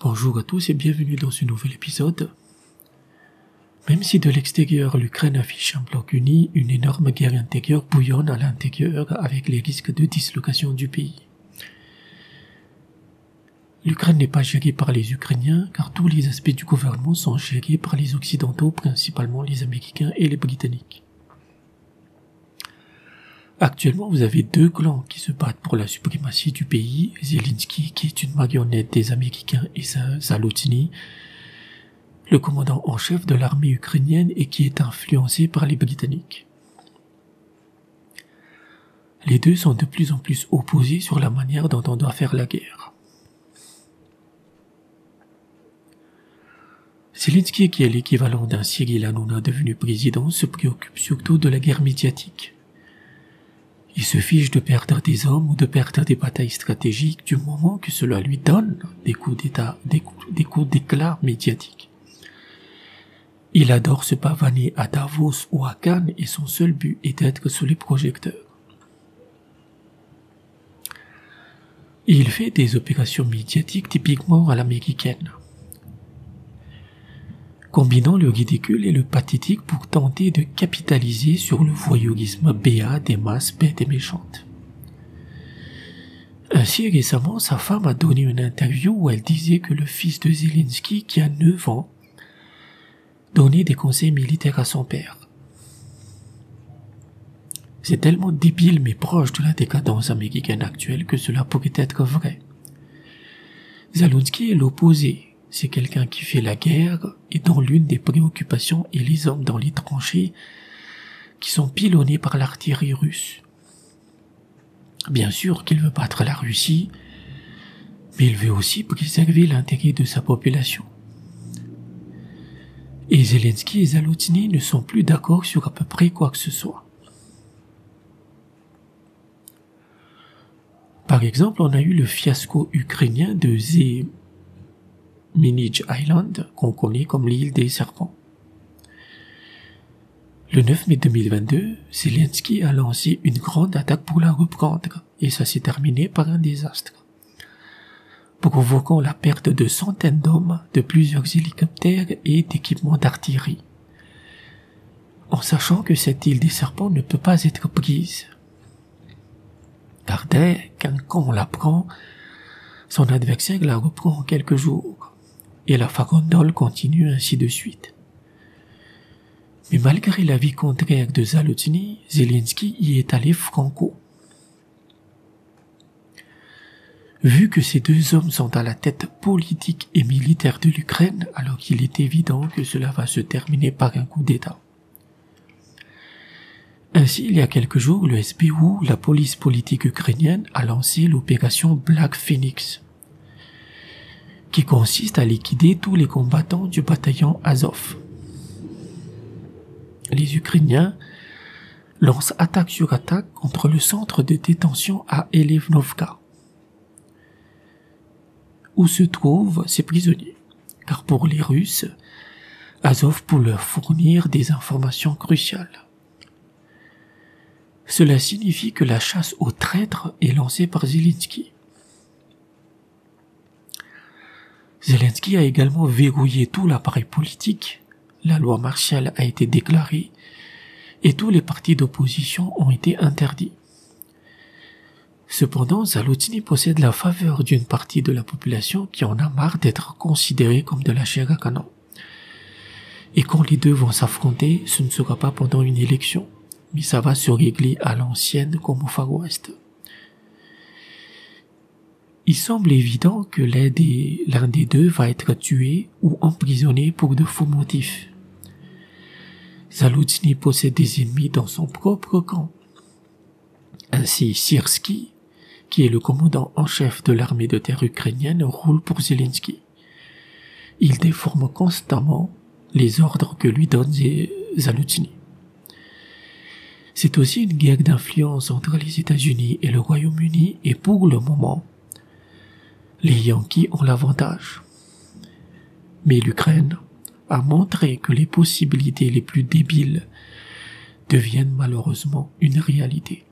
Bonjour à tous et bienvenue dans ce nouvel épisode. Même si de l'extérieur l'Ukraine affiche un bloc uni, une énorme guerre intérieure bouillonne à l'intérieur avec les risques de dislocation du pays. L'Ukraine n'est pas gérée par les Ukrainiens car tous les aspects du gouvernement sont gérés par les Occidentaux, principalement les Américains et les Britanniques. Actuellement, vous avez deux clans qui se battent pour la suprématie du pays, Zelensky qui est une marionnette des Américains et Zalotny, le commandant en chef de l'armée ukrainienne et qui est influencé par les Britanniques. Les deux sont de plus en plus opposés sur la manière dont on doit faire la guerre. Zelensky, qui est l'équivalent d'un Cyril Hanouna devenu président, se préoccupe surtout de la guerre médiatique. Il se fiche de perdre des hommes ou de perdre des batailles stratégiques du moment que cela lui donne des coups d'éclat médiatiques. Il adore se pavaner à Davos ou à Cannes et son seul but est d'être sous les projecteurs. Il fait des opérations médiatiques typiquement à l'américaine, combinant le ridicule et le pathétique pour tenter de capitaliser sur le voyeurisme béat des masses bêtes et méchantes. Ainsi, récemment, sa femme a donné une interview où elle disait que le fils de Zelensky, qui a 9 ans, donnait des conseils militaires à son père. C'est tellement débile mais proche de la décadence américaine actuelle que cela pourrait être vrai. Zelensky est l'opposé. C'est quelqu'un qui fait la guerre et dont l'une des préoccupations est les hommes dans les tranchées qui sont pilonnés par l'artillerie russe. Bien sûr qu'il veut battre la Russie, mais il veut aussi préserver l'intérêt de sa population. Et Zelensky et Zalotny ne sont plus d'accord sur à peu près quoi que ce soit. Par exemple, on a eu le fiasco ukrainien de Zeminij Island, qu'on connaît comme l'île des serpents. Le 9 mai 2022, Zelensky a lancé une grande attaque pour la reprendre, et ça s'est terminé par un désastre, provoquant la perte de centaines d'hommes, de plusieurs hélicoptères et d'équipements d'artillerie, en sachant que cette île des serpents ne peut pas être prise. Car dès qu'un camp la prend, son adversaire la reprend en quelques jours, et la farandole continue ainsi de suite. Mais malgré l'avis contraire de Zalotny, Zelensky y est allé franco. Vu que ces deux hommes sont à la tête politique et militaire de l'Ukraine, alors qu'il est évident que cela va se terminer par un coup d'État. Ainsi, il y a quelques jours, le SBU, la police politique ukrainienne, a lancé l'opération Black Phoenix, qui consiste à liquider tous les combattants du bataillon Azov. Les Ukrainiens lancent attaque sur attaque contre le centre de détention à Elevnovka, où se trouvent ces prisonniers, car pour les Russes, Azov peut leur fournir des informations cruciales. Cela signifie que la chasse aux traîtres est lancée par Zelensky. Zelensky a également verrouillé tout l'appareil politique, la loi martiale a été déclarée et tous les partis d'opposition ont été interdits. Cependant, Zalotny possède la faveur d'une partie de la population qui en a marre d'être considérée comme de la chair à canon. Et quand les deux vont s'affronter, ce ne sera pas pendant une élection, mais ça va se régler à l'ancienne comme au Far West. Il semble évident que l'un des deux va être tué ou emprisonné pour de faux motifs. Zalotny possède des ennemis dans son propre camp. Ainsi, Syrski, qui est le commandant en chef de l'armée de terre ukrainienne, roule pour Zelensky. Il déforme constamment les ordres que lui donne Zalotny. C'est aussi une guerre d'influence entre les États-Unis et le Royaume-Uni et pour le moment, les Yankees ont l'avantage. Mais l'Ukraine a montré que les possibilités les plus débiles deviennent malheureusement une réalité.